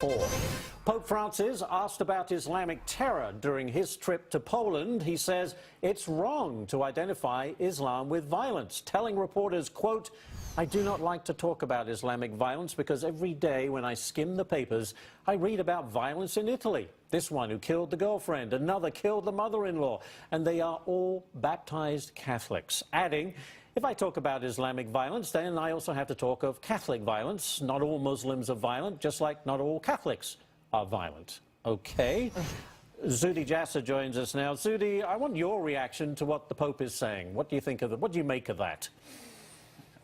4. Pope Francis asked about Islamic terror during his trip to Poland. He says it's wrong to identify Islam with violence, telling reporters, quote, "I do not like to talk about Islamic violence because every day when I skim the papers, I read about violence in Italy. This one who killed the girlfriend, another killed the mother-in-law, and they are all baptized Catholics," adding, "If I talk about Islamic violence, then I also have to talk of Catholic violence. Not all Muslims are violent, just like not all Catholics are violent." Okay. Zuhdi Jasser joins us now. Zuhdi, I want your reaction to what the Pope is saying. What do you think of it? What do you make of that?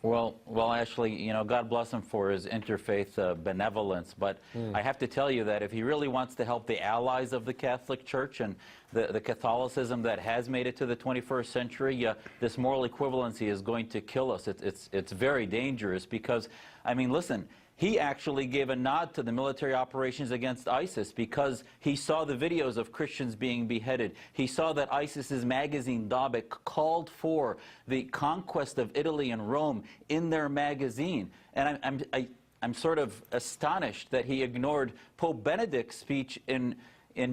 Well, actually, you know, God bless him for his interfaith benevolence, but I have to tell you that if he really wants to help the allies of the Catholic Church and the Catholicism that has made it to the 21st century, this moral equivalency is going to kill us. It's very dangerous because, I mean, listen, he actually gave a nod to the military operations against ISIS because he saw the videos of Christians being beheaded. He saw that ISIS's magazine, Dabik, called for the conquest of Italy and Rome in their magazine. And I'm sort of astonished that he ignored Pope Benedict's speech in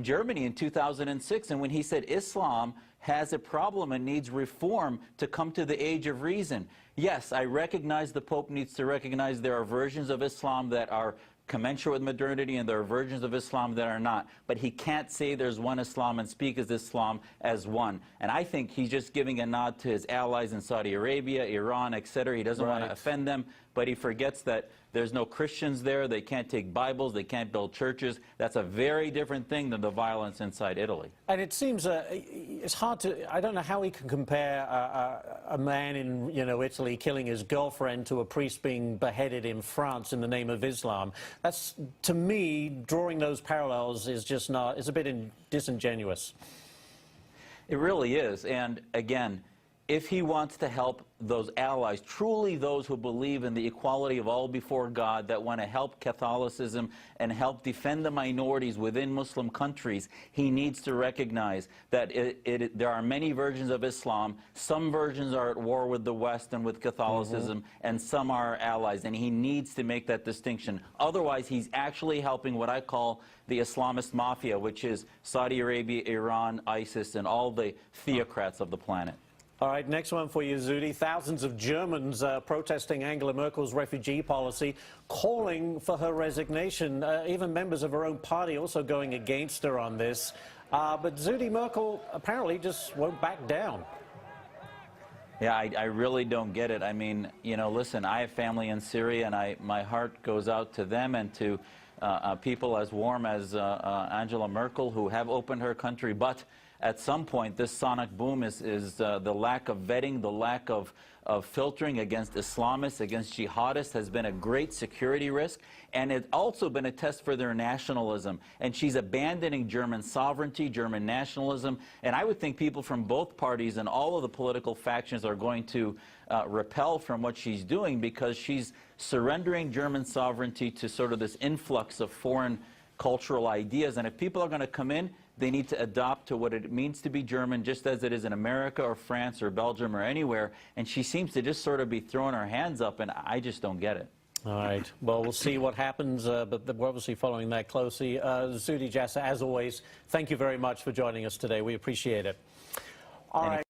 Germany in 2006, and when he said Islam has a problem and needs reform to come to the age of reason. Yes, I recognize the Pope needs to recognize there are versions of Islam that are commensurate with modernity and there are versions of Islam that are not. But he can't say there's one Islam and speak as Islam as one. And I think he's just giving a nod to his allies in Saudi Arabia, Iran, etc. He doesn't want to offend them, but he forgets that there's no Christians there. They can't take Bibles. They can't build churches. That's a very different thing than the violence inside Italy. And it seems it's hard to, I don't know how he can compare a man in, Italy killing his girlfriend to a priest being beheaded in France in the name of Islam. That's, to me, drawing those parallels is just not, it's a bit disingenuous. It really is. And again, if he wants to help those allies, truly those who believe in the equality of all before God, that want to help Catholicism and help defend the minorities within Muslim countries, he needs to recognize that there are many versions of Islam. Some versions are at war with the West and with Catholicism, and some are allies, and he needs to make that distinction. Otherwise, he's actually helping what I call the Islamist mafia, which is Saudi Arabia, Iran, ISIS, and all the theocrats of the planet. All right, next one for you, Zuhdi. Thousands of Germans protesting Angela Merkel's refugee policy, calling for her resignation. Even members of her own party also going against her on this. But Zuhdi, Merkel apparently just won't back down. Yeah, I really don't get it. I mean, listen, I have family in Syria, and my heart goes out to them and to people as warm as Angela Merkel, who have opened her country. But at some point, this sonic boom is the lack of vetting, the lack of filtering against Islamists, against jihadists has been a great security risk, and it's also been a test for their nationalism. And she's abandoning German sovereignty, German nationalism, and I would think people from both parties and all of the political factions are going to repel from what she's doing, because she's surrendering German sovereignty to sort of this influx of foreign cultural ideas. And if people are going to come in, they need to adopt to what it means to be German, just as it is in America or France or Belgium or anywhere. And she seems to just sort of be throwing her hands up, and I just don't get it. All right. Well, we'll see what happens, but we're obviously following that closely. Zuhdi Jasser, as always, thank you very much for joining us today. We appreciate it. All right.